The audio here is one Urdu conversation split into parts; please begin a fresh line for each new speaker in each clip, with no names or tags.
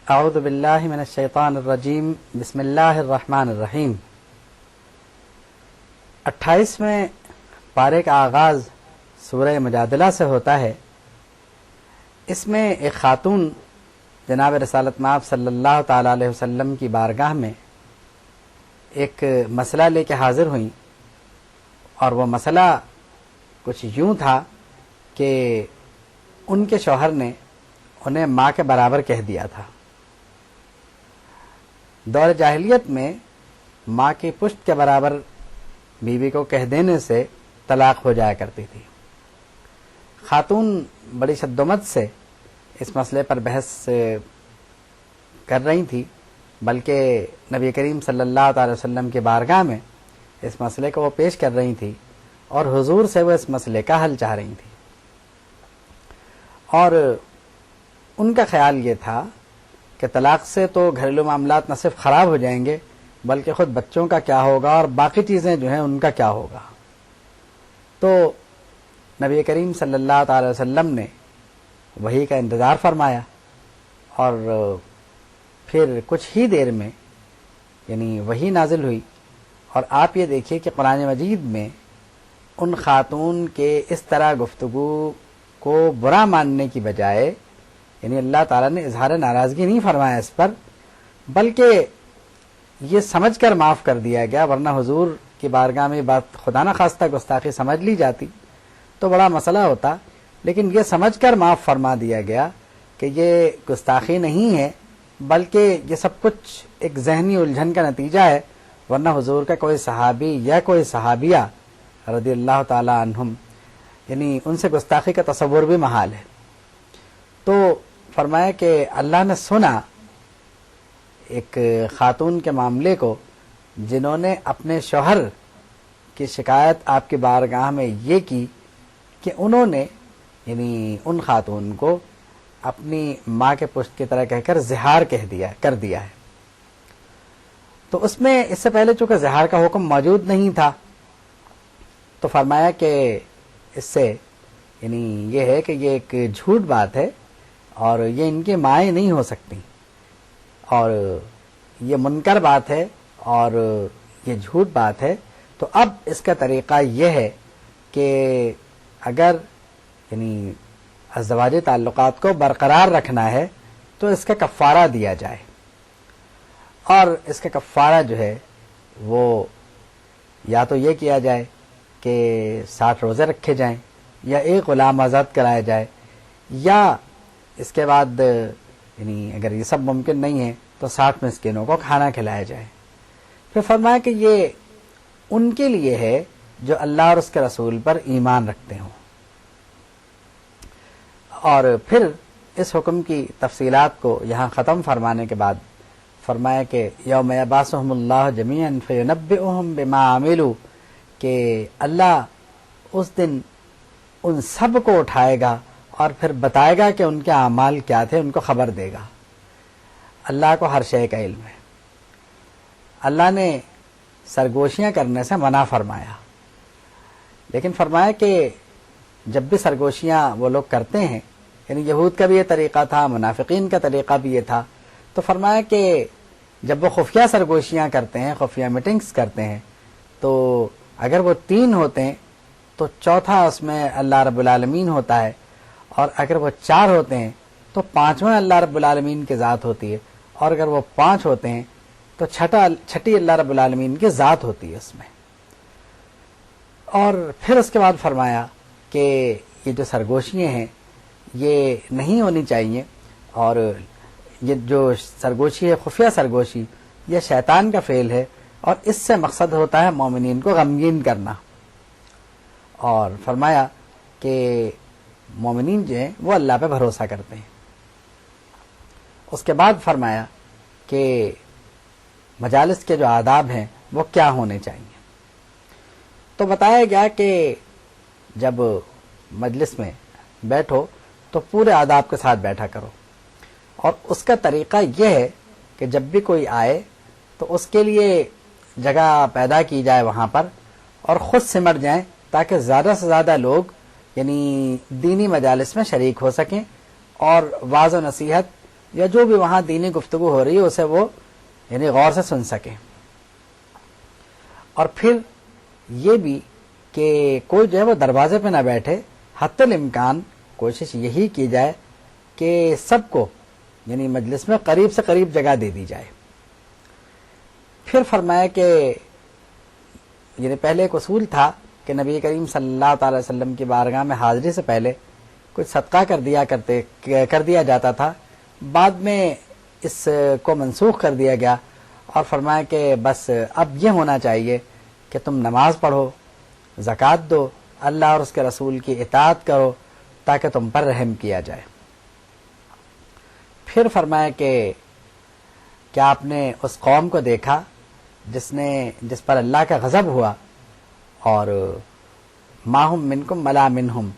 اعوذ باللہ من الشیطان الرجیم بسم اللہ الرحمن الرحیم۔ 28ویں پارے کا آغاز سورہ مجادلہ سے ہوتا ہے۔ اس میں ایک خاتون جناب رسالت مآب صلی اللہ تعالی علیہ وسلم کی بارگاہ میں ایک مسئلہ لے کے حاضر ہوئیں، اور وہ مسئلہ کچھ یوں تھا کہ ان کے شوہر نے انہیں ماں کے برابر کہہ دیا تھا۔ دور جاہلیت میں ماں کی پشت کے برابر بیوی کو کہہ دینے سے طلاق ہو جایا کرتی تھی۔ خاتون بڑی شدت سے اس مسئلے پر بحث کر رہی تھی، بلکہ نبی کریم صلی اللہ تعالی وسلم کی بارگاہ میں اس مسئلے کو وہ پیش کر رہی تھی، اور حضور سے وہ اس مسئلے کا حل چاہ رہی تھی۔ اور ان کا خیال یہ تھا کہ طلاق سے تو گھریلو معاملات نہ صرف خراب ہو جائیں گے، بلکہ خود بچوں کا کیا ہوگا اور باقی چیزیں جو ہیں ان کا کیا ہوگا۔ تو نبی کریم صلی اللہ تعالی وسلم نے وحی کا انتظار فرمایا، اور پھر کچھ ہی دیر میں یعنی وحی نازل ہوئی۔ اور آپ یہ دیکھیے کہ قرآن مجید میں ان خاتون کے اس طرح گفتگو کو برا ماننے کی بجائے یعنی اللہ تعالیٰ نے اظہار ناراضگی نہیں فرمایا اس پر، بلکہ یہ سمجھ کر معاف کر دیا گیا، ورنہ حضور کی بارگاہ میں بات خدا نہ خواستہ گستاخی سمجھ لی جاتی تو بڑا مسئلہ ہوتا، لیکن یہ سمجھ کر معاف فرما دیا گیا کہ یہ گستاخی نہیں ہے، بلکہ یہ سب کچھ ایک ذہنی الجھن کا نتیجہ ہے، ورنہ حضور کا کوئی صحابی یا کوئی صحابیہ رضی اللہ تعالی عنہم یعنی ان سے گستاخی کا تصور بھی محال ہے۔ تو فرمایا کہ اللہ نے سنا ایک خاتون کے معاملے کو جنہوں نے اپنے شوہر کی شکایت آپ کی بارگاہ میں یہ کی کہ انہوں نے یعنی ان خاتون کو اپنی ماں کے پشت کی طرح کہہ کر زہار کر دیا ہے۔ تو اس میں اس سے پہلے چونکہ زہار کا حکم موجود نہیں تھا، تو فرمایا کہ اس سے یعنی یہ ہے کہ یہ ایک جھوٹ بات ہے، اور یہ ان کی مائیں نہیں ہو سکتی، اور یہ منکر بات ہے، اور یہ جھوٹ بات ہے۔ تو اب اس کا طریقہ یہ ہے کہ اگر یعنی ازدواجی تعلقات کو برقرار رکھنا ہے تو اس کا کفارہ دیا جائے، اور اس کا کفارہ جو ہے وہ یا تو یہ کیا جائے کہ 60 روزے رکھے جائیں، یا ایک غلام آزاد کرایا جائے، یا اس کے بعد یعنی اگر یہ سب ممکن نہیں ہے تو 60 مسکینوں کو کھانا کھلایا جائے۔ پھر فرمایا کہ یہ ان کے لیے ہے جو اللہ اور اس کے رسول پر ایمان رکھتے ہوں۔ اور پھر اس حکم کی تفصیلات کو یہاں ختم فرمانے کے بعد فرمایا کہ یوم یبعثہم اللہ جمیعا فینبئہم بما عملوا، کہ اللہ اس دن ان سب کو اٹھائے گا اور پھر بتائے گا کہ ان کے اعمال کیا تھے، ان کو خبر دے گا۔ اللہ کو ہر شے کا علم ہے۔ اللہ نے سرگوشیاں کرنے سے منع فرمایا، لیکن فرمایا کہ جب بھی سرگوشیاں وہ لوگ کرتے ہیں، یعنی یہود کا بھی یہ طریقہ تھا، منافقین کا طریقہ بھی یہ تھا، تو فرمایا کہ جب وہ خفیہ سرگوشیاں کرتے ہیں، خفیہ میٹنگز کرتے ہیں، تو اگر وہ 3 ہوتے ہیں تو چوتھا اس میں اللہ رب العالمین ہوتا ہے، اور اگر وہ 4 ہوتے ہیں تو 5واں اللہ رب العالمین کی ذات ہوتی ہے، اور اگر وہ 5 ہوتے ہیں تو چھٹی اللہ رب العالمین کی ذات ہوتی ہے اس میں۔ اور پھر اس کے بعد فرمایا کہ یہ جو سرگوشیاں ہیں یہ نہیں ہونی چاہیے، اور یہ جو سرگوشی ہے خفیہ سرگوشی، یہ شیطان کا فعل ہے، اور اس سے مقصد ہوتا ہے مومنین کو غمگین کرنا۔ اور فرمایا کہ مومنین جو ہیں وہ اللہ پہ بھروسہ کرتے ہیں۔ اس کے بعد فرمایا کہ مجالس کے جو آداب ہیں وہ کیا ہونے چاہیے۔ تو بتایا گیا کہ جب مجلس میں بیٹھو تو پورے آداب کے ساتھ بیٹھا کرو، اور اس کا طریقہ یہ ہے کہ جب بھی کوئی آئے تو اس کے لیے جگہ پیدا کی جائے وہاں پر، اور خود سمٹ جائیں تاکہ زیادہ سے زیادہ لوگ یعنی دینی مجالس میں شریک ہو سکیں، اور واعظ و نصیحت یا جو بھی وہاں دینی گفتگو ہو رہی ہے اسے وہ یعنی غور سے سن سکیں. اور پھر یہ بھی کہ کوئی جو ہے وہ دروازے پہ نہ بیٹھے، حتی الامکان کوشش یہی کی جائے کہ سب کو یعنی مجلس میں قریب سے قریب جگہ دے دی جائے. پھر فرمایا کہ یعنی پہلے ایک اصول تھا کہ نبی کریم صلی اللہ تعالی وسلم کی بارگاہ میں حاضری سے پہلے کچھ صدقہ کر دیا جاتا تھا، بعد میں اس کو منسوخ کر دیا گیا اور فرمایا کہ بس اب یہ ہونا چاہیے کہ تم نماز پڑھو، زکوٰۃ دو، اللہ اور اس کے رسول کی اطاعت کرو تاکہ تم پر رحم کیا جائے. پھر فرمایا کہ کیا آپ نے اس قوم کو دیکھا جس پر اللہ کا غضب ہوا اور ما ہم منکم ولا منہم،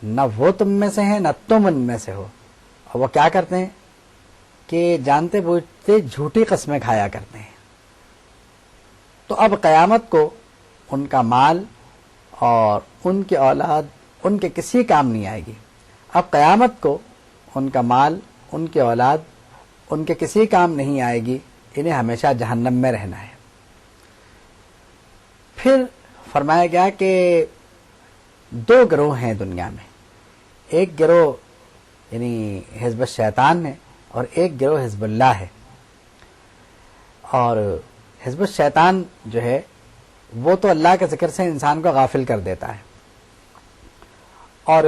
نہ وہ تم میں سے ہیں نہ تم ان میں سے ہو، اور وہ کیا کرتے ہیں کہ جانتے بوجھتے جھوٹی قسمیں کھایا کرتے ہیں. تو اب قیامت کو ان کا مال اور ان کی اولاد ان کے کسی کام نہیں آئے گی. اب قیامت کو ان کا مال، ان کی اولاد ان کے کسی کام نہیں آئے گی، انہیں ہمیشہ جہنم میں رہنا ہے. پھر فرمایا گیا کہ دو گروہ ہیں دنیا میں، ایک گروہ یعنی حزب الشیطان ہے اور ایک گروہ حزب اللہ ہے. اور حزب الشیطان جو ہے وہ تو اللہ کے ذکر سے انسان کو غافل کر دیتا ہے، اور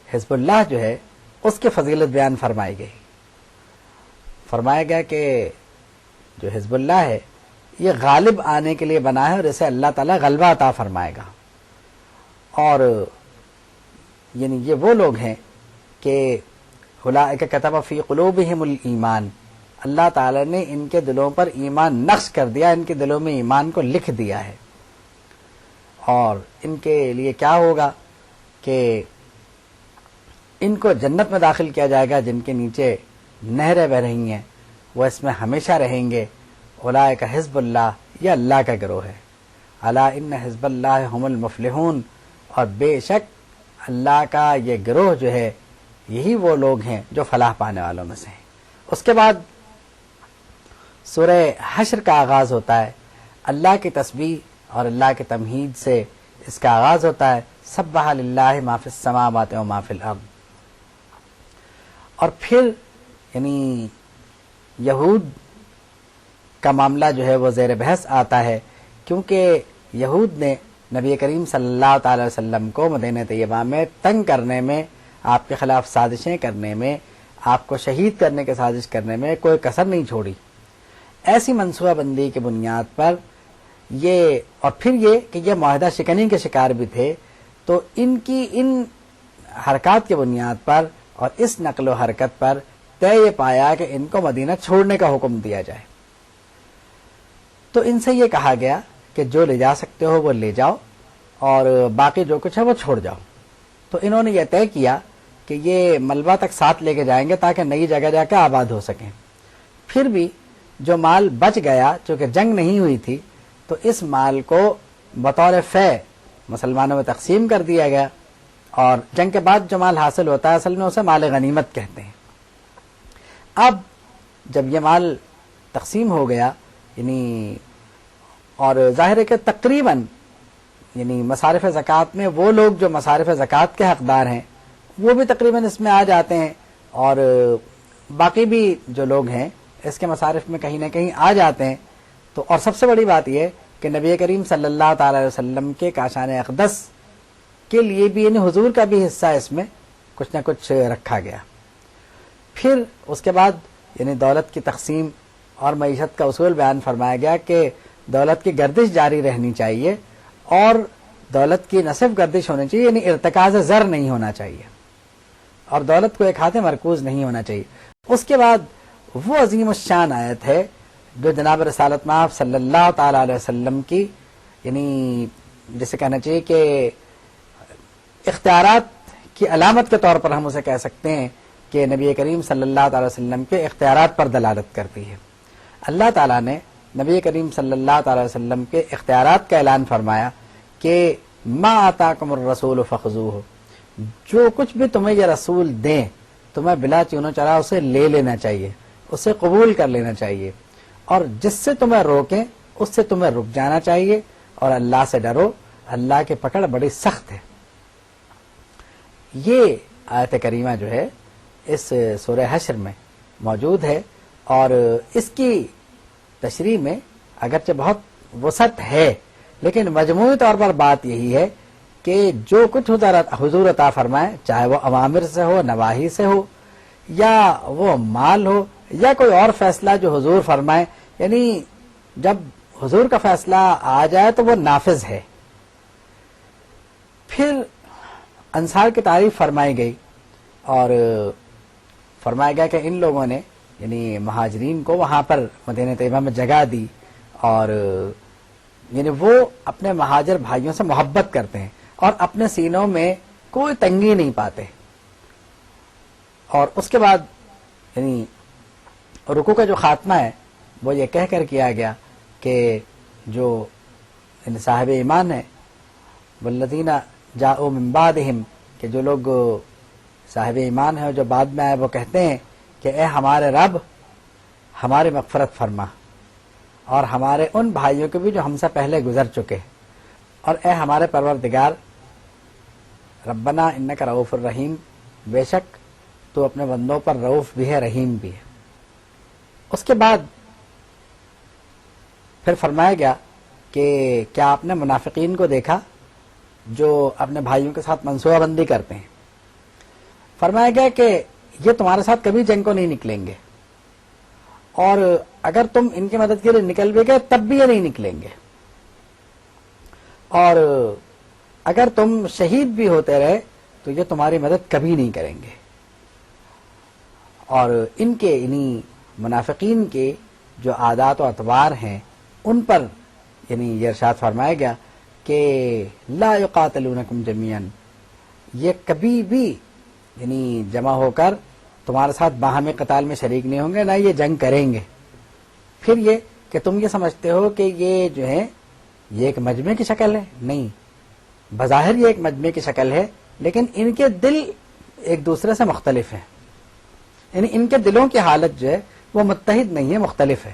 حزب اللہ جو ہے اس کی فضیلت بیان فرمائی گئی. فرمایا گیا کہ جو حزب اللہ ہے یہ غالب آنے کے لیے بنا ہے اور اسے اللہ تعالیٰ غلبہ عطا فرمائے گا. اور یعنی یہ وہ لوگ ہیں کہ اولئک کتب فی قلوبہم الایمان، اللہ تعالیٰ نے ان کے دلوں پر ایمان نقش کر دیا، ان کے دلوں میں ایمان کو لکھ دیا ہے. اور ان کے لیے کیا ہوگا کہ ان کو جنت میں داخل کیا جائے گا جن کے نیچے نہریں بہ رہی ہیں، وہ اس میں ہمیشہ رہیں گے. اولئک حزب اللہ، یہ اللہ کا گروہ ہے. الا ان حزب اللہ هم المفلحون، اور بے شک اللہ کا یہ گروہ جو ہے یہی وہ لوگ ہیں جو فلاح پانے والوں میں سے ہیں. اس کے بعد سورہ حشر کا آغاز ہوتا ہے، اللہ کی تسبیح اور اللہ کی تمہید سے اس کا آغاز ہوتا ہے. سبح للہ ما فی السماوات و ما فی الارض. اور پھر یعنی یہود کا معاملہ جو ہے وہ زیر بحث آتا ہے، کیونکہ یہود نے نبی کریم صلی اللہ تعالی وسلم کو مدینہ طیبہ میں تنگ کرنے میں، آپ کے خلاف سازشیں کرنے میں، آپ کو شہید کرنے کی سازش کرنے میں کوئی کسر نہیں چھوڑی. ایسی منصوبہ بندی کی بنیاد پر یہ، اور پھر یہ کہ یہ معاہدہ شکنی کے شکار بھی تھے، تو ان کی ان حرکات کی بنیاد پر اور اس نقل و حرکت پر طے یہ پایا کہ ان کو مدینہ چھوڑنے کا حکم دیا جائے. تو ان سے یہ کہا گیا کہ جو لے جا سکتے ہو وہ لے جاؤ اور باقی جو کچھ ہے وہ چھوڑ جاؤ. تو انہوں نے یہ طے کیا کہ یہ ملبہ تک ساتھ لے کے جائیں گے تاکہ نئی جگہ جا کے آباد ہو سکیں. پھر بھی جو مال بچ گیا، چونکہ جنگ نہیں ہوئی تھی، تو اس مال کو بطور فے مسلمانوں میں تقسیم کر دیا گیا، اور جنگ کے بعد جو مال حاصل ہوتا ہے اصل میں اسے مال غنیمت کہتے ہیں. اب جب یہ مال تقسیم ہو گیا، یعنی اور ظاہر ہے کہ تقریباً یعنی مصارف زکوٰۃ میں وہ لوگ جو مصارف زکوٰۃ کے حقدار ہیں وہ بھی تقریباً اس میں آ جاتے ہیں، اور باقی بھی جو لوگ ہیں اس کے مصارف میں کہیں نہ کہیں آ جاتے ہیں. تو اور سب سے بڑی بات یہ کہ نبی کریم صلی اللہ تعالی علیہ وسلم کے کاشان اقدس کے لیے بھی یعنی حضور کا بھی حصہ اس میں کچھ نہ کچھ رکھا گیا. پھر اس کے بعد یعنی دولت کی تقسیم اور معیشت کا اصول بیان فرمایا گیا کہ دولت کی گردش جاری رہنی چاہیے، اور دولت کی نہ صرف گردش ہونی چاہیے، یعنی ارتکاز زر نہیں ہونا چاہیے، اور دولت کو ایک ہاتھ مرکوز نہیں ہونا چاہیے. اس کے بعد وہ عظیم الشان آیت ہے جو جناب رسالت مآب صلی اللہ تعالی علیہ وسلم کی یعنی جسے کہنا چاہیے کہ اختیارات کی علامت کے طور پر ہم اسے کہہ سکتے ہیں کہ نبی کریم صلی اللہ تعالی وسلم کے اختیارات پر دلالت کرتی ہے. اللہ تعالیٰ نے نبی کریم صلی اللہ تعالی وسلم کے اختیارات کا اعلان فرمایا کہ ما آتاکم الرسول فخذوہ، جو کچھ بھی تمہیں یہ رسول دیں تمہیں بلا چونو چرا اسے لے لینا چاہیے، اسے قبول کر لینا چاہیے، اور جس سے تمہیں روکیں اس سے تمہیں رک جانا چاہیے، اور اللہ سے ڈرو، اللہ کی پکڑ بڑی سخت ہے۔ یہ آیت کریمہ جو ہے اس سورہ حشر میں موجود ہے، اور اس کی تشریح میں اگرچہ بہت وسعت ہے، لیکن مجموعی طور پر بات یہی ہے کہ جو کچھ حضور عطا فرمائے، چاہے وہ اوامر سے ہو، نواہی سے ہو، یا وہ مال ہو، یا کوئی اور فیصلہ جو حضور فرمائے، یعنی جب حضور کا فیصلہ آ جائے تو وہ نافذ ہے۔ پھر انصار کی تعریف فرمائی گئی، اور فرمایا گیا کہ ان لوگوں نے یعنی مہاجرین کو وہاں پر مدینہ طیبہ میں جگہ دی، اور یعنی وہ اپنے مہاجر بھائیوں سے محبت کرتے ہیں اور اپنے سینوں میں کوئی تنگی نہیں پاتے۔ اور اس کے بعد یعنی رکوع کا جو خاتمہ ہے وہ یہ کہہ کر کیا گیا کہ جو صاحب ایمان ہے، والذین جاءوا من بعدہم، کہ جو لوگ صاحب ایمان ہیں جو بعد میں آئے وہ کہتے ہیں کہ اے ہمارے رب ہماری مغفرت فرما، اور ہمارے ان بھائیوں کے بھی جو ہم سے پہلے گزر چکے، اور اے ہمارے پروردگار ربنا انک رؤوف الرحیم، بے شک تو اپنے بندوں پر رؤوف بھی ہے، رحیم بھی ہے۔ اس کے بعد پھر فرمایا گیا کہ کیا آپ نے منافقین کو دیکھا جو اپنے بھائیوں کے ساتھ منصوبہ بندی کرتے ہیں؟ فرمایا گیا کہ یہ تمہارے ساتھ کبھی جنگ کو نہیں نکلیں گے، اور اگر تم ان کی مدد کے لیے نکل بھی گئے تب بھی یہ نہیں نکلیں گے، اور اگر تم شہید بھی ہوتے رہے تو یہ تمہاری مدد کبھی نہیں کریں گے۔ اور ان کے انہی منافقین کے جو عادات و اطوار ہیں ان پر یعنی یہ ارشاد فرمایا گیا کہ لا یقاتلونکم جمیعا، یہ کبھی بھی یعنی جمع ہو کر تمہارے ساتھ باہمی قتال میں شریک نہیں ہوں گے، نہ یہ جنگ کریں گے۔ پھر یہ کہ تم یہ سمجھتے ہو کہ یہ جو ہے یہ ایک مجمع کی شکل ہے، نہیں، بظاہر یہ ایک مجمع کی شکل ہے، لیکن ان کے دل ایک دوسرے سے مختلف ہیں، یعنی ان کے دلوں کی حالت جو ہے وہ متحد نہیں ہے، مختلف ہے۔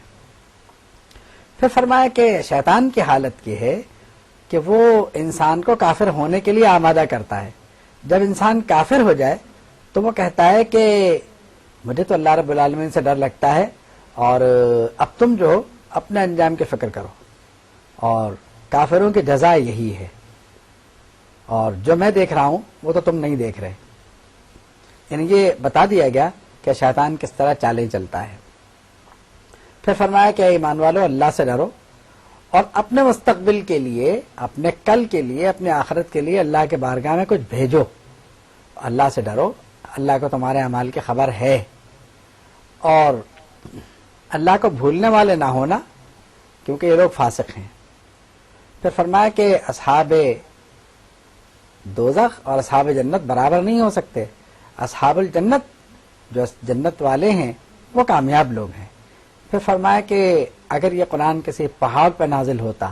پھر فرمایا کہ شیطان کی حالت یہ ہے کہ وہ انسان کو کافر ہونے کے لیے آمادہ کرتا ہے۔ جب انسان کافر ہو جائے تو وہ کہتا ہے کہ مجھے تو اللہ رب العالمین سے ڈر لگتا ہے، اور اب تم جو ہو اپنے انجام کی فکر کرو، اور کافروں کی جزا یہی ہے، اور جو میں دیکھ رہا ہوں وہ تو تم نہیں دیکھ رہے۔ یعنی یہ بتا دیا گیا کہ شیطان کس طرح چالیں چلتا ہے۔ پھر فرمایا کہ اے ایمان والو اللہ سے ڈرو، اور اپنے مستقبل کے لیے، اپنے کل کے لیے، اپنے آخرت کے لیے اللہ کے بارگاہ میں کچھ بھیجو۔ اللہ سے ڈرو، اللہ کو تمہارے اعمال کی خبر ہے، اور اللہ کو بھولنے والے نہ ہونا، کیونکہ یہ لوگ فاسق ہیں۔ پھر فرمایا کہ اصحاب دوزخ اور اصحاب جنت برابر نہیں ہو سکتے، اصحاب الجنت جو جنت والے ہیں وہ کامیاب لوگ ہیں۔ پھر فرمایا کہ اگر یہ قرآن کسی پہاڑ پہ نازل ہوتا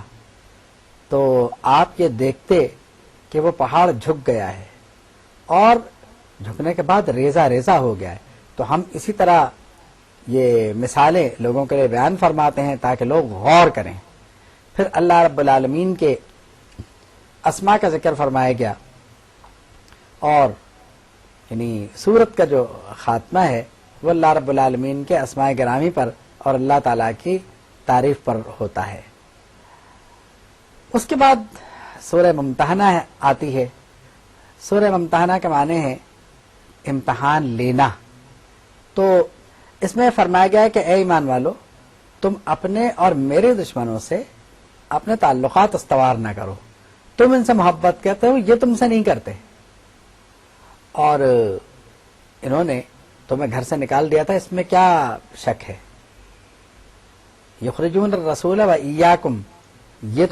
تو آپ یہ دیکھتے کہ وہ پہاڑ جھک گیا ہے، اور جھکنے کے بعد ریزہ ریزہ ہو گیا ہے۔ تو ہم اسی طرح یہ مثالیں لوگوں کے لیے بیان فرماتے ہیں تاکہ لوگ غور کریں۔ پھر اللہ رب العالمین کے اسماء کا ذکر فرمایا گیا، اور یعنی سورت کا جو خاتمہ ہے وہ اللہ رب العالمین کے اسماء گرامی پر اور اللہ تعالیٰ کی تعریف پر ہوتا ہے۔ اس کے بعد سورہ ممتحنہ آتی ہے۔ سورہ ممتحنہ کے معنی ہے امتحان لینا۔ تو اس میں فرمایا گیا ہے کہ اے ایمان والو، تم اپنے اور میرے دشمنوں سے اپنے تعلقات استوار نہ کرو، تم ان سے محبت کرتے ہو، یہ تم سے نہیں کرتے، اور انہوں نے تمہیں گھر سے نکال دیا تھا، اس میں کیا شک ہے؟ یخرجون الرسول و ایاکم، یہ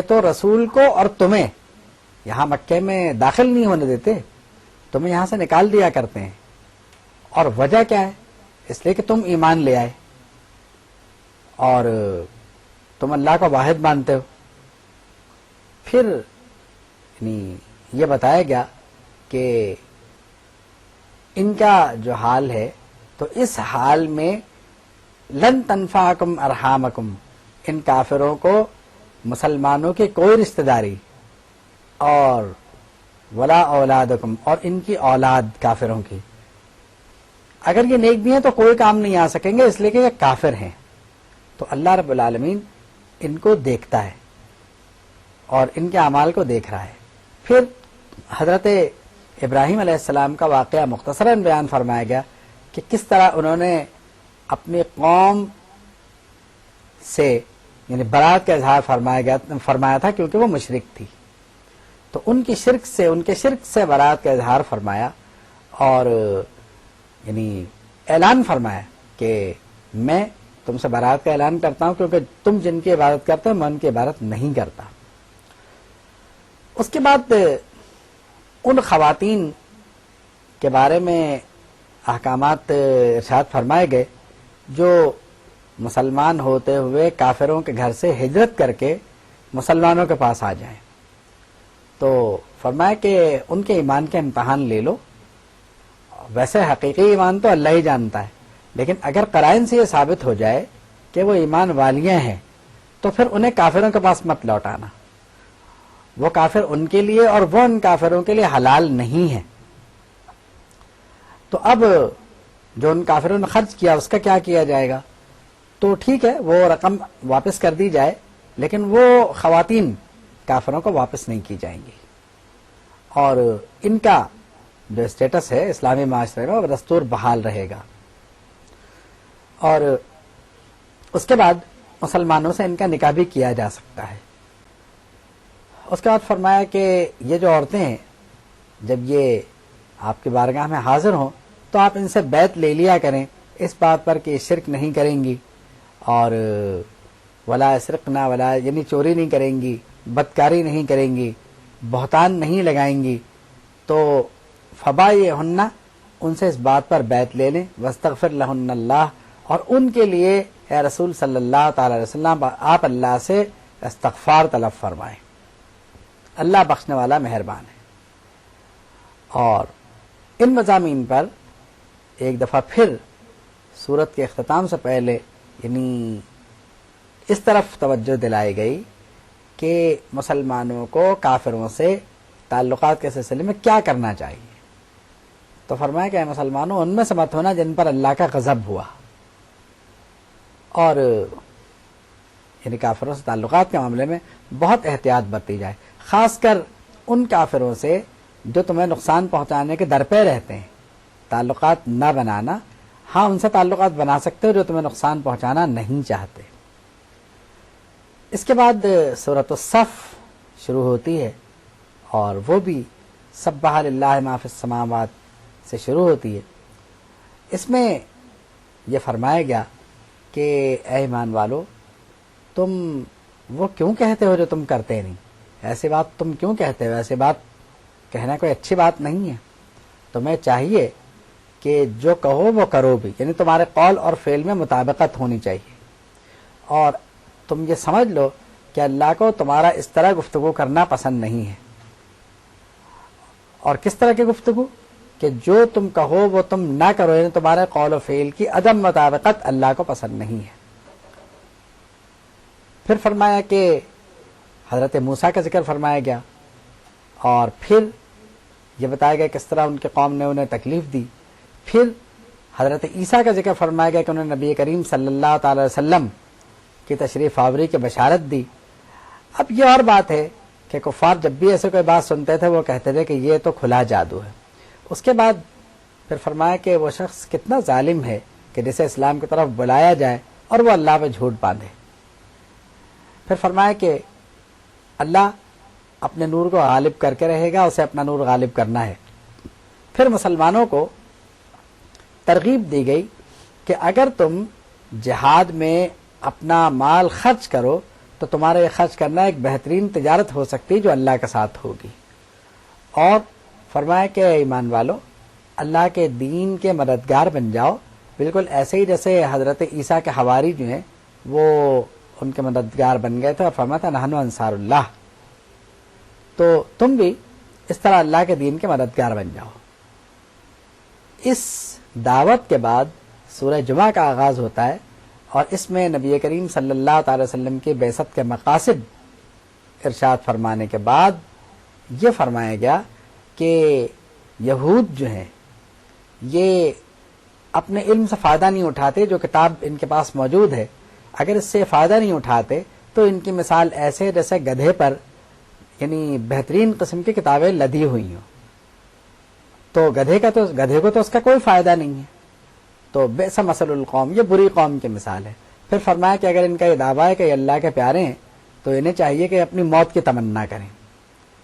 تو رسول کو اور تمہیں یہاں مکے میں داخل نہیں ہونے دیتے، تمہیں یہاں سے نکال دیا کرتے ہیں۔ اور وجہ کیا ہے؟ اس لیے کہ تم ایمان لے آئے اور تم اللہ کو واحد مانتے ہو۔ پھر یہ بتایا گیا کہ ان کا جو حال ہے تو اس حال میں لن تنفعکم ارحامکم، ان کافروں کو مسلمانوں کی کوئی رشتہ داری، اور ولا اولادکم، اور ان کی اولاد کافروں کی، اگر یہ نیک بھی ہیں تو کوئی کام نہیں آ سکیں گے، اس لیے کہ یہ کافر ہیں۔ تو اللہ رب العالمین ان کو دیکھتا ہے اور ان کے اعمال کو دیکھ رہا ہے۔ پھر حضرت ابراہیم علیہ السلام کا واقعہ مختصراً بیان فرمایا گیا کہ کس طرح انہوں نے اپنی قوم سے یعنی برات کا اظہار فرمایا تھا، کیونکہ وہ مشرک تھی، تو ان کے شرک سے برات کا اظہار فرمایا، اور یعنی اعلان فرمایا کہ میں تم سے برات کا اعلان کرتا ہوں، کیونکہ تم جن کی عبادت کرتے ہو میں ان کی عبادت نہیں کرتا۔ اس کے بعد ان خواتین کے بارے میں احکامات ارشاد فرمائے گئے جو مسلمان ہوتے ہوئے کافروں کے گھر سے ہجرت کر کے مسلمانوں کے پاس آ جائیں، تو فرمایا کہ ان کے ایمان کے امتحان لے لو۔ ویسے حقیقی ایمان تو اللہ ہی جانتا ہے، لیکن اگر قرائن سے یہ ثابت ہو جائے کہ وہ ایمان والیاں ہیں تو پھر انہیں کافروں کے پاس مت لوٹانا، وہ کافر ان کے لیے اور وہ ان کافروں کے لیے حلال نہیں ہے۔ تو اب جو ان کافروں نے خرچ کیا اس کا کیا کیا جائے گا؟ تو ٹھیک ہے وہ رقم واپس کر دی جائے، لیکن وہ خواتین کافروں کو واپس نہیں کی جائیں گی، اور ان کا جو اسٹیٹس ہے اسلامی معاشرے میں وہ دستور بحال رہے گا۔ اور اس کے بعد مسلمانوں سے ان کا نکاح بھی کیا جا سکتا ہے۔ اس کے بعد فرمایا کہ یہ جو عورتیں ہیں جب یہ آپ کی بارگاہ میں حاضر ہوں تو آپ ان سے بیعت لے لیا کریں اس بات پر کہ شرک نہیں کریں گی، اور ولا یسرقنا، ولا یعنی چوری نہیں کریں گی، بدکاری نہیں کریں گی، بہتان نہیں لگائیں گی، تو فبایعہن، ان سے اس بات پر بیعت لے لیں، واستغفر لہن اللہ، اور ان کے لیے اے رسول صلی اللہ تعالی علیہ وسلم آپ اللہ سے استغفار طلب فرمائیں، اللہ بخشنے والا مہربان ہے۔ اور ان مضامین پر ایک دفعہ پھر سورت کے اختتام سے پہلے یعنی اس طرف توجہ دلائی گئی کہ مسلمانوں کو کافروں سے تعلقات کے سلسلے میں کیا کرنا چاہیے۔ تو فرمایا کہ اے مسلمانوں ان میں سے مت ہونا جن پر اللہ کا غضب ہوا، اور یعنی کافروں سے تعلقات کے معاملے میں بہت احتیاط برتی جائے، خاص کر ان کافروں سے جو تمہیں نقصان پہنچانے کے در پہ رہتے ہیں، تعلقات نہ بنانا۔ ہاں ان سے تعلقات بنا سکتے ہو جو تمہیں نقصان پہنچانا نہیں چاہتے۔ اس کے بعد سورۃ الصف شروع ہوتی ہے، اور وہ بھی سبح للہ ما فی السماوات سے شروع ہوتی ہے۔ اس میں یہ فرمایا گیا کہ اے ایمان والو، تم وہ کیوں کہتے ہو جو تم کرتے نہیں، ایسی بات تم کیوں کہتے ہو، ایسی بات کہنا کوئی اچھی بات نہیں ہے، تمہیں چاہیے کہ جو کہو وہ کرو بھی، یعنی تمہارے قول اور فعل میں مطابقت ہونی چاہیے، اور تم یہ سمجھ لو کہ اللہ کو تمہارا اس طرح گفتگو کرنا پسند نہیں ہے۔ اور کس طرح کی گفتگو؟ کہ جو تم کہو وہ تم نہ کرو، یعنی تمہارے قول و فعل کی عدم مطابقت اللہ کو پسند نہیں ہے۔ پھر فرمایا کہ حضرت موسیٰ کا ذکر فرمایا گیا، اور پھر یہ بتایا گیا کس طرح ان کے قوم نے انہیں تکلیف دی۔ پھر حضرت عیسیٰ کا ذکر فرمایا گیا کہ انہوں نے نبی کریم صلی اللہ تعالی علیہ وسلم کی تشریف آوری کی بشارت دی۔ اب یہ اور بات ہے کہ کفار جب بھی ایسے کوئی بات سنتے تھے وہ کہتے تھے کہ یہ تو کھلا جادو ہے۔ اس کے بعد پھر فرمایا کہ وہ شخص کتنا ظالم ہے کہ جسے اسلام کی طرف بلایا جائے اور وہ اللہ پہ جھوٹ باندھے۔ پھر فرمایا کہ اللہ اپنے نور کو غالب کر کے رہے گا، اسے اپنا نور غالب کرنا ہے۔ پھر مسلمانوں کو ترغیب دی گئی کہ اگر تم جہاد میں اپنا مال خرچ کرو تو تمہارا یہ خرچ کرنا ایک بہترین تجارت ہو سکتی جو اللہ کے ساتھ ہوگی، اور فرمایا کہ ایمان والو اللہ کے دین کے مددگار بن جاؤ، بالکل ایسے ہی جیسے حضرت عیسیٰ کے حواری جو ہیں وہ ان کے مددگار بن گئے تھے، اور فرمایا تھا نحن انصار اللہ، تو تم بھی اس طرح اللہ کے دین کے مددگار بن جاؤ۔ اس دعوت کے بعد سورہ جمعہ کا آغاز ہوتا ہے، اور اس میں نبی کریم صلی اللہ تعالی وسلم کی بعثت کے مقاصد ارشاد فرمانے کے بعد یہ فرمایا گیا کہ یہود جو ہیں یہ اپنے علم سے فائدہ نہیں اٹھاتے، جو کتاب ان کے پاس موجود ہے اگر اس سے فائدہ نہیں اٹھاتے تو ان کی مثال ایسے جیسے گدھے پر یعنی بہترین قسم کی کتابیں لدی ہوئی ہوں، تو گدھے کو تو اس کا کوئی فائدہ نہیں ہے، تو بئس مثل القوم، یہ بری قوم کی مثال ہے۔ پھر فرمایا کہ اگر ان کا یہ دعویٰ ہے کہ یہ اللہ کے پیارے ہیں تو انہیں چاہیے کہ اپنی موت کی تمنا کریں،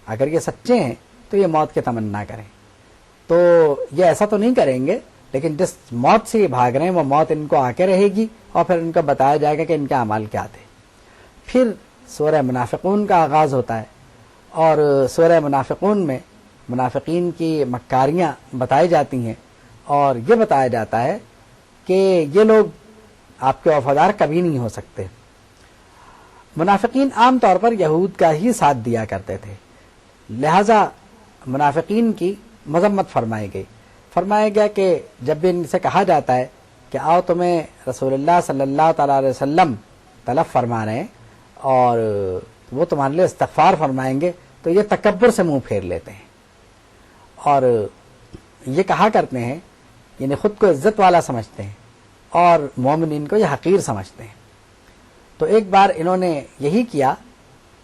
اگر یہ سچے ہیں تو یہ موت کی تمنا کریں، تو یہ ایسا تو نہیں کریں گے، لیکن جس موت سے یہ بھاگ رہے ہیں وہ موت ان کو آ کے رہے گی، اور پھر ان کو بتایا جائے گا کہ ان کے اعمال کیا تھے۔ پھر سورہ منافقون کا آغاز ہوتا ہے، اور سورہ منافقون میں منافقین کی مکاریاں بتائی جاتی ہیں، اور یہ بتایا جاتا ہے کہ یہ لوگ آپ کے وفادار کبھی نہیں ہو سکتے۔ منافقین عام طور پر یہود کا ہی ساتھ دیا کرتے تھے، لہذا منافقین کی مذمت فرمائی گئی۔ فرمایا گیا کہ جب بھی ان سے کہا جاتا ہے کہ آؤ تمہیں رسول اللہ صلی اللہ تعالیٰ علیہ وسلم طلب فرما رہے ہیں اور وہ تمہارے لیے استغفار فرمائیں گے، تو یہ تکبر سے منہ پھیر لیتے ہیں اور یہ کہا کرتے ہیں، یعنی خود کو عزت والا سمجھتے ہیں اور مومنین کو یہ حقیر سمجھتے ہیں۔ تو ایک بار انہوں نے یہی کیا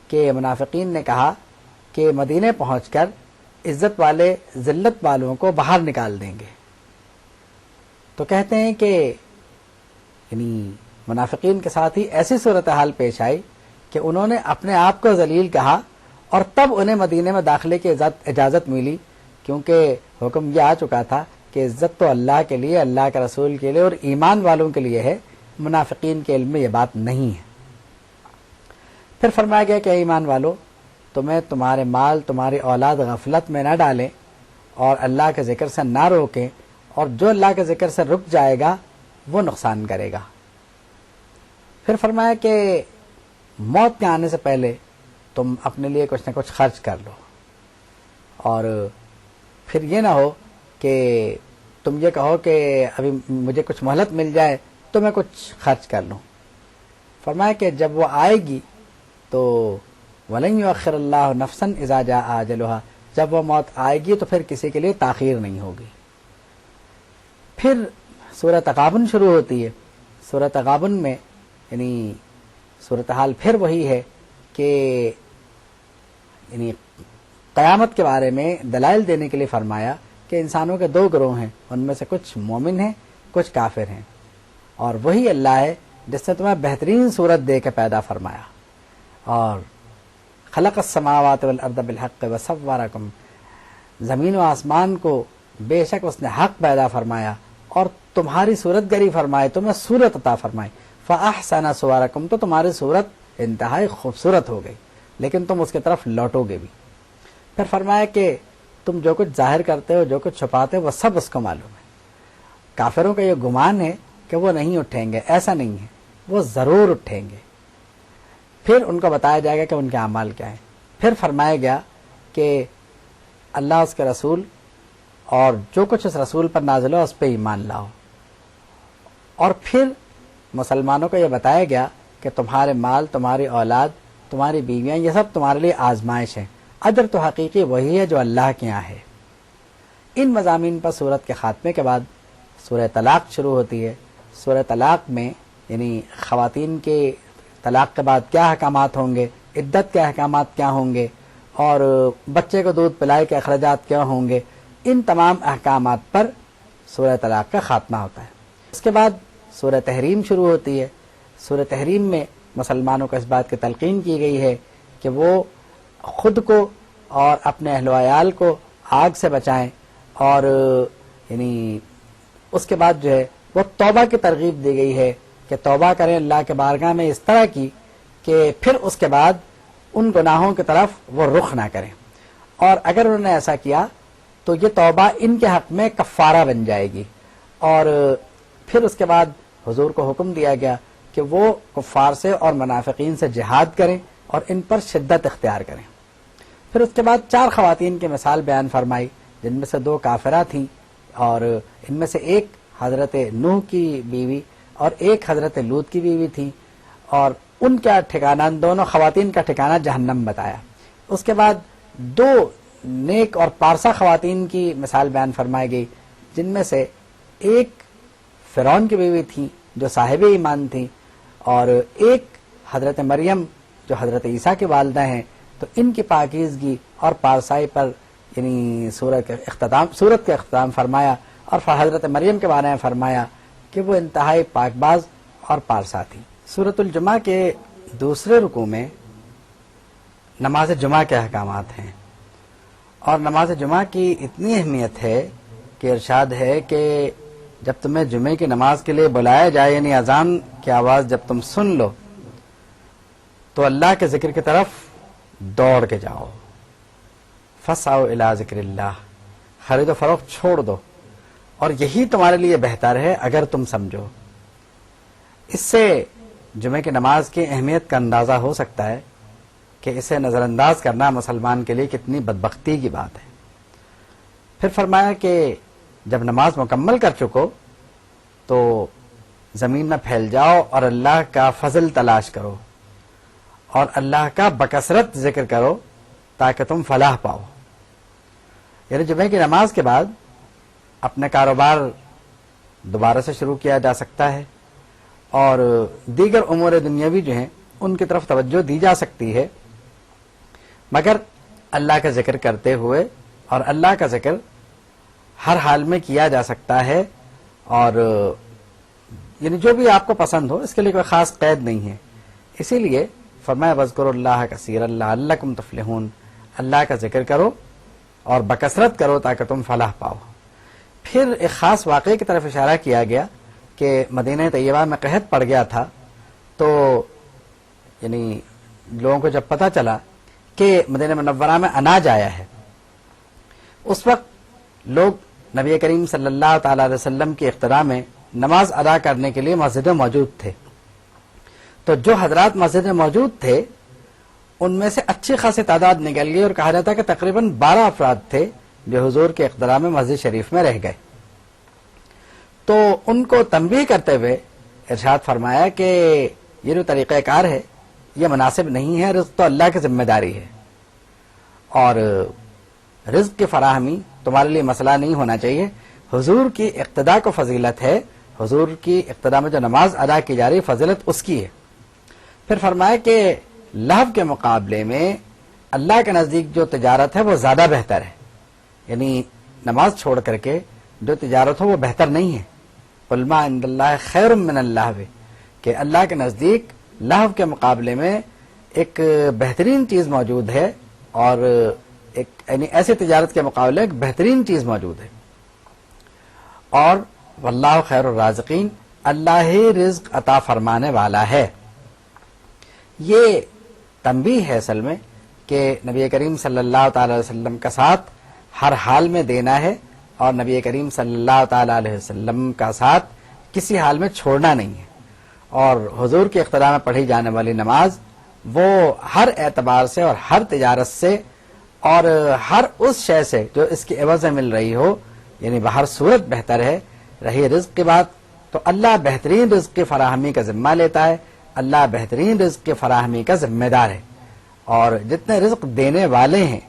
کہ منافقین نے کہا کہ مدینے پہنچ کر عزت والے ذلت والوں کو باہر نکال دیں گے، تو کہتے ہیں کہ یعنی منافقین کے ساتھ ہی ایسی صورتحال پیش آئی کہ انہوں نے اپنے آپ کو ذلیل کہا، اور تب انہیں مدینے میں داخلے کی اجازت ملی، کیونکہ حکم یہ آ چکا تھا کہ عزت تو اللہ کے لیے، اللہ کے رسول کے لیے اور ایمان والوں کے لیے ہے، منافقین کے علم میں یہ بات نہیں ہے۔ پھر فرمایا گیا کہ اے ایمان والو، تمہیں تمہارے مال، تمہاری اولاد غفلت میں نہ ڈالیں اور اللہ کے ذکر سے نہ روکیں، اور جو اللہ کے ذکر سے رک جائے گا وہ نقصان کرے گا۔ پھر فرمایا کہ موت کے آنے سے پہلے تم اپنے لیے کچھ نہ کچھ خرچ کر لو، اور پھر یہ نہ ہو کہ تم یہ کہو کہ ابھی مجھے کچھ مہلت مل جائے تو میں کچھ خرچ کر لوں۔ فرمایا کہ جب وہ آئے گی تو وَلَن يُؤَخِّرَ اللَّهُ نَفْسًا إِذَا جَاءَ أَجَلُهَا، جب وہ موت آئے گی تو پھر کسی کے لیے تاخیر نہیں ہوگی۔ پھر سورہ تغابن شروع ہوتی ہے۔ سورہ تغابن میں یعنی صورتحال پھر وہی ہے کہ یعنی قیامت کے بارے میں دلائل دینے کے لیے فرمایا کہ انسانوں کے دو گروہ ہیں، ان میں سے کچھ مومن ہیں، کچھ کافر ہیں، اور وہی اللہ ہے جس نے تمہیں بہترین صورت دے کے پیدا فرمایا، اور خلق السماوات والارض بالحق وصورکم، زمین و آسمان کو بے شک اس نے حق پیدا فرمایا اور تمہاری صورت گری فرمائے، تمہیں صورت عطا فرمائی، فاحسن صورکم، تو تمہاری صورت انتہائی خوبصورت ہو گئی، لیکن تم اس کی طرف لوٹو گے بھی۔ پھر فرمایا کہ تم جو کچھ ظاہر کرتے ہو، جو کچھ چھپاتے ہو، وہ سب اس کو معلوم ہے۔ کافروں کا یہ گمان ہے کہ وہ نہیں اٹھیں گے، ایسا نہیں ہے، وہ ضرور اٹھیں گے۔ پھر ان کو بتایا جائے گا کہ ان کے اعمال کیا ہیں۔ پھر فرمایا گیا کہ اللہ، اس کے رسول اور جو کچھ اس رسول پر نازل ہو اس پہ ایمان لاؤ، اور پھر مسلمانوں کو یہ بتایا گیا کہ تمہارے مال، تمہاری اولاد، تمہاری بیویاں، یہ سب تمہارے لیے آزمائش ہے، اجر تو حقیقی وہی ہے جو اللہ کے یہاں ہے۔ ان مضامین پر سورت کے خاتمے کے بعد سورہ طلاق شروع ہوتی ہے۔ سورہ طلاق میں یعنی خواتین کے طلاق کے بعد کیا احکامات ہوں گے، عدت کے احکامات کیا ہوں گے، اور بچے کو دودھ پلائے کے اخراجات کیا ہوں گے، ان تمام احکامات پر سورہ طلاق کا خاتمہ ہوتا ہے۔ اس کے بعد سورہ تحریم شروع ہوتی ہے۔ سورہ تحریم میں مسلمانوں کو اس بات کی تلقین کی گئی ہے کہ وہ خود کو اور اپنے اہل و عیال کو آگ سے بچائیں، اور یعنی اس کے بعد جو ہے وہ توبہ کی ترغیب دی گئی ہے کہ توبہ کریں اللہ کے بارگاہ میں اس طرح کی کہ پھر اس کے بعد ان گناہوں کی طرف وہ رخ نہ کریں، اور اگر انہوں نے ایسا کیا تو یہ توبہ ان کے حق میں کفارہ بن جائے گی۔ اور پھر اس کے بعد حضور کو حکم دیا گیا کہ وہ کفار سے اور منافقین سے جہاد کریں اور ان پر شدت اختیار کریں۔ پھر اس کے بعد 4 خواتین کی مثال بیان فرمائی، جن میں سے 2 کافرہ تھیں، اور ان میں سے ایک حضرت نوح کی بیوی اور ایک حضرت لوط کی بیوی تھی، اور ان کا ٹھکانہ، دونوں خواتین کا ٹھکانہ جہنم بتایا۔ اس کے بعد دو نیک اور پارسا خواتین کی مثال بیان فرمائی گئی، جن میں سے ایک فرعون کی بیوی تھی جو صاحب ایمان تھی، اور ایک حضرت مریم جو حضرت عیسیٰ کی والدہ ہیں۔ تو ان کی پاکیزگی اور پارسائی پر یعنی سورت کا اختتام فرمایا، اور حضرت مریم کے بارے میں فرمایا کہ وہ انتہائی پاک باز اور پارسا تھی۔ سورۃ الجمعہ کے دوسرے رکوع میں نماز جمعہ کے احکامات ہیں، اور نماز جمعہ کی اتنی اہمیت ہے کہ ارشاد ہے کہ جب تمہیں جمعے کی نماز کے لیے بلایا جائے، یعنی اذان کی آواز جب تم سن لو تو اللہ کے ذکر کی طرف دوڑ کے جاؤ۔ فَاسْعَوْا إِلَىٰ ذِكْرِ اللَّهِ، خرید و فروخت چھوڑ دو، اور یہی تمہارے لیے بہتر ہے اگر تم سمجھو۔ اس سے جمعے کی نماز کی اہمیت کا اندازہ ہو سکتا ہے کہ اسے نظر انداز کرنا مسلمان کے لیے کتنی بدبختی کی بات ہے۔ پھر فرمایا کہ جب نماز مکمل کر چکو تو زمین میں پھیل جاؤ اور اللہ کا فضل تلاش کرو، اور اللہ کا بکثرت ذکر کرو تاکہ تم فلاح پاؤ۔ یعنی جمعے کی نماز کے بعد اپنے کاروبار دوبارہ سے شروع کیا جا سکتا ہے، اور دیگر امور دنیاوی جو ہیں ان کی طرف توجہ دی جا سکتی ہے، مگر اللہ کا ذکر کرتے ہوئے، اور اللہ کا ذکر ہر حال میں کیا جا سکتا ہے، اور یعنی جو بھی آپ کو پسند ہو، اس کے لیے کوئی خاص قید نہیں ہے۔ اسی لیے فرمایا وَاذْكُرُوا اللَّهَ كَثِيرًا لَعَلَّكُمْ تُفْلِحُونَ، اللہ کا ذکر کرو اور بکثرت کرو تاکہ تم فلاح پاؤ۔ پھر ایک خاص واقعے کی طرف اشارہ کیا گیا کہ مدینہ طیبہ میں قحط پڑ گیا تھا، تو یعنی لوگوں کو جب پتہ چلا کہ مدینہ منورہ میں اناج آیا ہے، اس وقت لوگ نبی کریم صلی اللہ تعالی علیہ وسلم کی اقتداء میں نماز ادا کرنے کے لیے مسجد میں موجود تھے۔ تو جو حضرات مسجد میں موجود تھے ان میں سے اچھی خاصی تعداد نکل گئی، اور کہا جاتا ہے کہ تقریباً 12 افراد تھے جو حضور کے اقتداء میں مسجد شریف میں رہ گئے۔ تو ان کو تنبیہ کرتے ہوئے ارشاد فرمایا کہ یہ جو طریقہ کار ہے یہ مناسب نہیں ہے، رزق تو اللہ کی ذمہ داری ہے، اور رزق کی فراہمی تمہارے لیے مسئلہ نہیں ہونا چاہیے۔ حضور کی اقتداء کو فضیلت ہے، حضور کی اقتداء میں جو نماز ادا کی جا رہی فضیلت اس کی ہے۔ پھر فرمایا کہ لہو کے مقابلے میں اللہ کے نزدیک جو تجارت ہے وہ زیادہ بہتر ہے، یعنی نماز چھوڑ کر کے جو تجارت ہو وہ بہتر نہیں ہے۔ قُلْ مَا عِندَ اللَّهِ خَيْرٌ مِّنَ اللَّهْوِ، کہ اللہ کے نزدیک لہو کے مقابلے میں ایک بہترین چیز موجود ہے، اور ایک یعنی ایسی تجارت کے مقابلے ایک بہترین چیز موجود ہے۔ اور واللہ خیر الرازقین، اللہ ہی رزق عطا فرمانے والا ہے۔ یہ تنبیہ ہے اصل میں کہ نبی کریم صلی اللہ تعالی علیہ وسلم کا ساتھ ہر حال میں دینا ہے، اور نبی کریم صلی اللہ تعالی علیہ وسلم کا ساتھ کسی حال میں چھوڑنا نہیں ہے۔ اور حضور کے اقتداء میں پڑھی جانے والی نماز وہ ہر اعتبار سے اور ہر تجارت سے اور ہر اس شے سے جو اس کی عوض میں مل رہی ہو، یعنی بہر صورت بہتر ہے۔ رہی رزق کی بات تو اللہ بہترین رزق کی فراہمی کا ذمہ لیتا ہے، اللہ بہترین رزق کی فراہمی کا ذمہ دار ہے، اور جتنے رزق دینے والے ہیں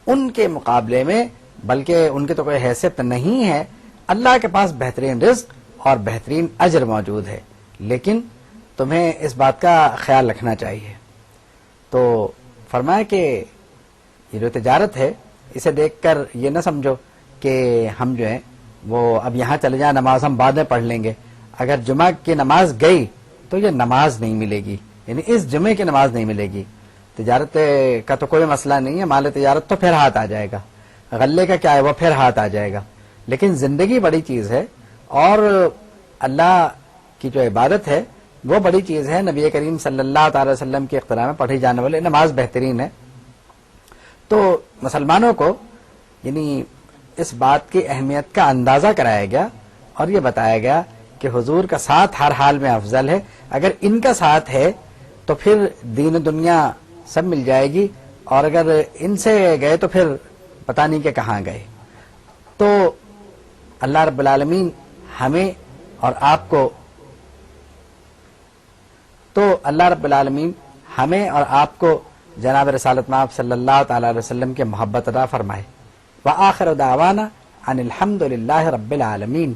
ان کے مقابلے میں، بلکہ ان کی تو کوئی حیثیت نہیں ہے، اللہ کے پاس بہترین رزق اور بہترین اجر موجود ہے۔ لیکن تمہیں اس بات کا خیال رکھنا چاہیے۔ تو فرمایا کہ یہ جو تجارت ہے اسے دیکھ کر یہ نہ سمجھو کہ ہم جو ہیں وہ اب یہاں چلے جائیں، نماز ہم بعد میں پڑھ لیں گے، اگر جمعہ کی نماز گئی تو یہ نماز نہیں ملے گی، یعنی اس جمعے کی نماز نہیں ملے گی۔ تجارت کا تو کوئی مسئلہ نہیں ہے، مال تجارت تو پھر ہاتھ آ جائے گا، غلے کا کیا ہے وہ پھر ہاتھ آ جائے گا، لیکن زندگی بڑی چیز ہے، اور اللہ کی جو عبادت ہے وہ بڑی چیز ہے۔ نبی کریم صلی اللہ تعالی وسلم کی اقتداء میں پڑھی جانے والی نماز بہترین ہے۔ تو مسلمانوں کو یعنی اس بات کی اہمیت کا اندازہ کرایا گیا، اور یہ بتایا گیا کہ حضور کا ساتھ ہر حال میں افضل ہے۔ اگر ان کا ساتھ ہے تو پھر دین و دنیا سب مل جائے گی، اور اگر ان سے گئے تو پھر پتہ نہیں کہ کہاں گئے۔ تو اللہ رب العالمین ہمیں اور آپ کو جناب رسالت مآب صلی اللہ تعالی علیہ وسلم کے محبت عطا فرمائے۔ وآخر دعوانا ان الحمد للہ رب العالمین۔